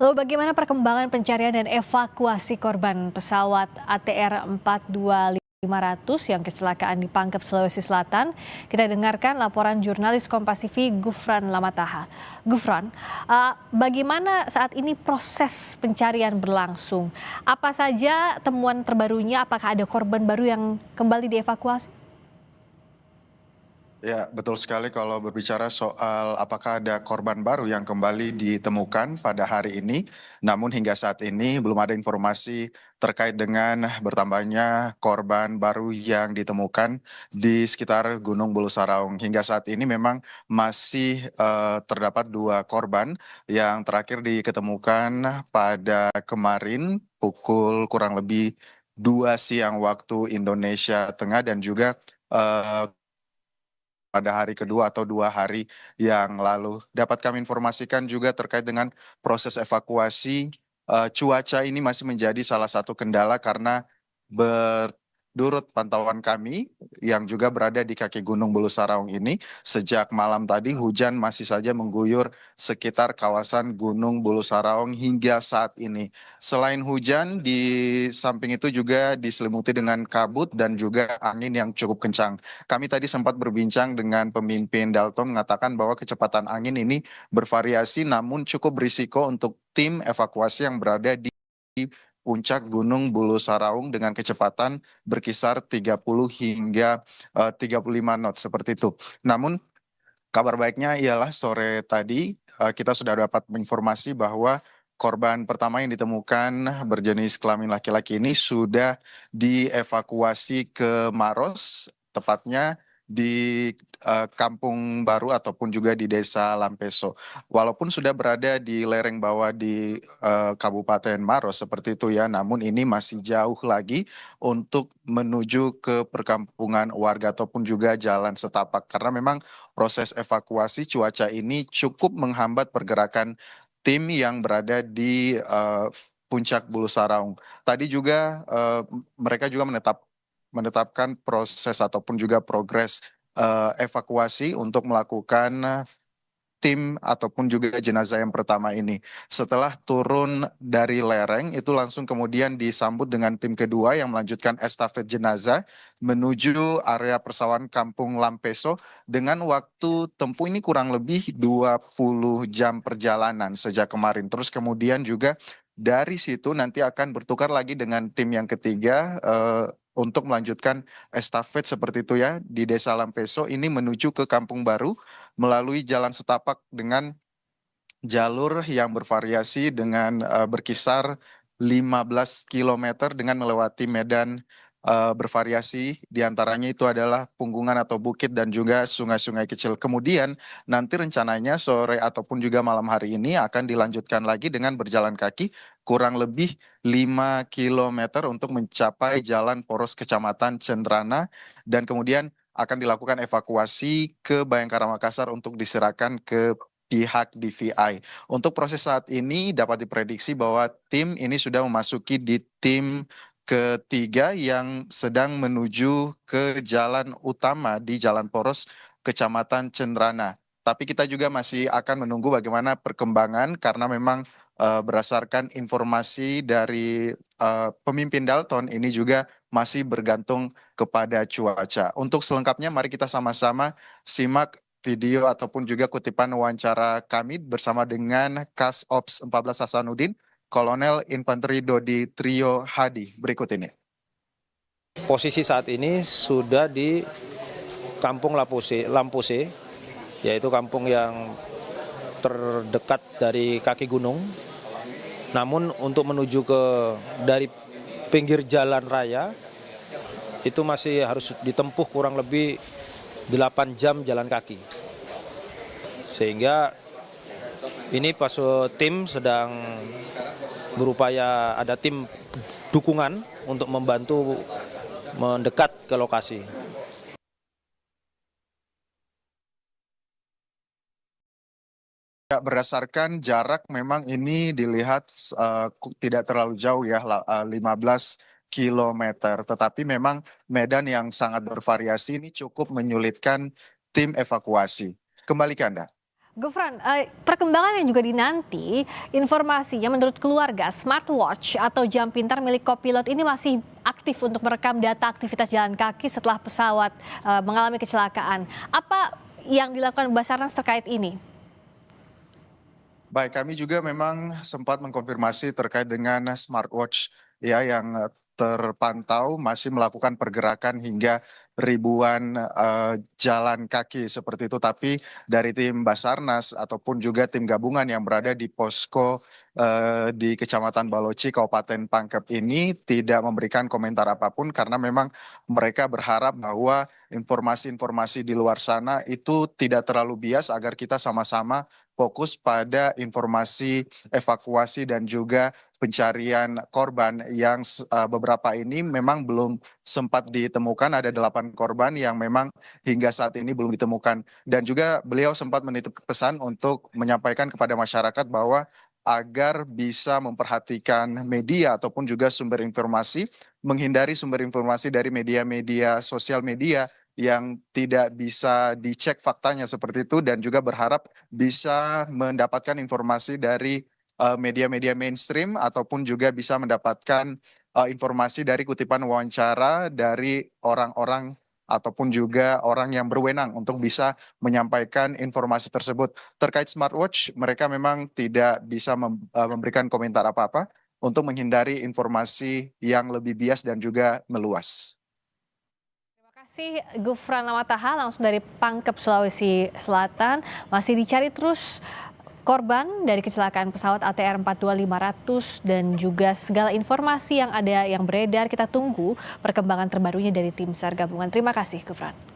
Lalu bagaimana perkembangan pencarian dan evakuasi korban pesawat ATR 42500 yang kecelakaan di Pangkep, Sulawesi Selatan? Kita dengarkan laporan jurnalis Kompas TV Gufran Lamataha. Gufran, bagaimana saat ini proses pencarian berlangsung? Apa saja temuan terbarunya? Apakah ada korban baru yang kembali dievakuasi? Ya, betul sekali kalau berbicara soal apakah ada korban baru yang kembali ditemukan pada hari ini. Namun hingga saat ini belum ada informasi terkait dengan bertambahnya korban baru yang ditemukan di sekitar Gunung Bulu Saraung. Hingga saat ini memang masih terdapat 2 korban yang terakhir diketemukan pada kemarin pukul kurang lebih 2 siang waktu Indonesia Tengah dan juga pada hari kedua atau 2 hari yang lalu. Dapat kami informasikan juga terkait dengan proses evakuasi, cuaca ini masih menjadi salah satu kendala karena menurut pantauan kami yang juga berada di kaki Gunung Bulu Saraung ini, sejak malam tadi hujan masih saja mengguyur sekitar kawasan Gunung Bulu Saraung hingga saat ini. Selain hujan, di samping itu juga diselimuti dengan kabut dan juga angin yang cukup kencang. Kami tadi sempat berbincang dengan pemimpin Dalton mengatakan bahwa kecepatan angin ini bervariasi namun cukup berisiko untuk tim evakuasi yang berada di puncak Gunung Bulu Saraung dengan kecepatan berkisar 30 hingga 35 knot seperti itu. Namun kabar baiknya ialah sore tadi kita sudah dapat informasi bahwa korban pertama yang ditemukan berjenis kelamin laki-laki ini sudah dievakuasi ke Maros, tepatnya di Kampung Baru ataupun juga di Desa Lampeso. Walaupun sudah berada di lereng bawah di Kabupaten Maros seperti itu ya, namun ini masih jauh lagi untuk menuju ke perkampungan warga ataupun juga jalan setapak karena memang proses evakuasi cuaca ini cukup menghambat pergerakan tim yang berada di puncak Bulu Saraung. Tadi juga mereka juga menetapkan proses ataupun juga progres evakuasi untuk melakukan tim ataupun juga jenazah yang pertama ini. Setelah turun dari lereng, itu langsung kemudian disambut dengan tim kedua yang melanjutkan estafet jenazah menuju area persawahan Kampung Lampeso dengan waktu tempuh ini kurang lebih 20 jam perjalanan sejak kemarin. Terus kemudian juga dari situ nanti akan bertukar lagi dengan tim yang ketiga untuk melanjutkan estafet seperti itu ya di Desa Lampeso ini menuju ke Kampung Baru melalui jalan setapak dengan jalur yang bervariasi dengan berkisar 15 kilometer dengan melewati medan bervariasi diantaranya itu adalah punggungan atau bukit dan juga sungai-sungai kecil. Kemudian nanti rencananya sore ataupun juga malam hari ini akan dilanjutkan lagi dengan berjalan kaki kurang lebih 5 kilometer untuk mencapai Jalan Poros Kecamatan Cendrana dan kemudian akan dilakukan evakuasi ke Bayangkara Makassar untuk diserahkan ke pihak DVI. Untuk proses saat ini dapat diprediksi bahwa tim ini sudah memasuki di tim ketiga yang sedang menuju ke jalan utama di Jalan Poros Kecamatan Cendrana. Tapi kita juga masih akan menunggu bagaimana perkembangan karena memang berdasarkan informasi dari pemimpin Dalton ini juga masih bergantung kepada cuaca. Untuk selengkapnya mari kita sama-sama simak video ataupun juga kutipan wawancara kami bersama dengan Kas Ops 14 Hasanuddin, Kolonel Infanteri Dodi Trio Hadi. Berikut ini. Posisi saat ini sudah di Kampung Lampuse, yaitu kampung yang terdekat dari kaki gunung. Namun untuk menuju dari pinggir jalan raya, itu masih harus ditempuh kurang lebih 8 jam jalan kaki. Sehingga ini pas tim sedang berupaya, ada tim dukungan untuk membantu mendekat ke lokasi. Berdasarkan jarak memang ini dilihat tidak terlalu jauh ya 15 kilometer. Tetapi memang medan yang sangat bervariasi ini cukup menyulitkan tim evakuasi. Kembali ke Anda. Gufran, perkembangan yang juga dinanti, informasinya menurut keluarga, smartwatch atau jam pintar milik kopilot ini masih aktif untuk merekam data aktivitas jalan kaki setelah pesawat mengalami kecelakaan. Apa yang dilakukan Basarnas terkait ini? Baik, kami juga memang sempat mengkonfirmasi terkait dengan smartwatch ya yang terpantau masih melakukan pergerakan hingga ribuan jalan kaki seperti itu. Tapi dari tim Basarnas ataupun juga tim gabungan yang berada di posko di Kecamatan Baloci, Kabupaten Pangkep ini tidak memberikan komentar apapun karena memang mereka berharap bahwa informasi-informasi di luar sana itu tidak terlalu bias agar kita sama-sama fokus pada informasi evakuasi dan juga pencarian korban yang beberapa ini memang belum sempat ditemukan. Ada 8 korban yang memang hingga saat ini belum ditemukan. Dan juga beliau sempat menitip pesan untuk menyampaikan kepada masyarakat bahwa agar bisa memperhatikan media ataupun juga sumber informasi, menghindari sumber informasi dari media-media sosial media yang tidak bisa dicek faktanya seperti itu, dan juga berharap bisa mendapatkan informasi dari media-media mainstream ataupun juga bisa mendapatkan informasi dari kutipan wawancara dari orang-orang ataupun juga orang yang berwenang untuk bisa menyampaikan informasi tersebut. Terkait smartwatch, mereka memang tidak bisa memberikan komentar apa-apa untuk menghindari informasi yang lebih bias dan juga meluas. Terima kasih Gufran Lamataha langsung dari Pangkep, Sulawesi Selatan. Masih dicari terus korban dari kecelakaan pesawat ATR 42500 dan juga segala informasi yang ada yang beredar. Kita tunggu perkembangan terbarunya dari tim SAR gabungan. Terima kasih Gufran.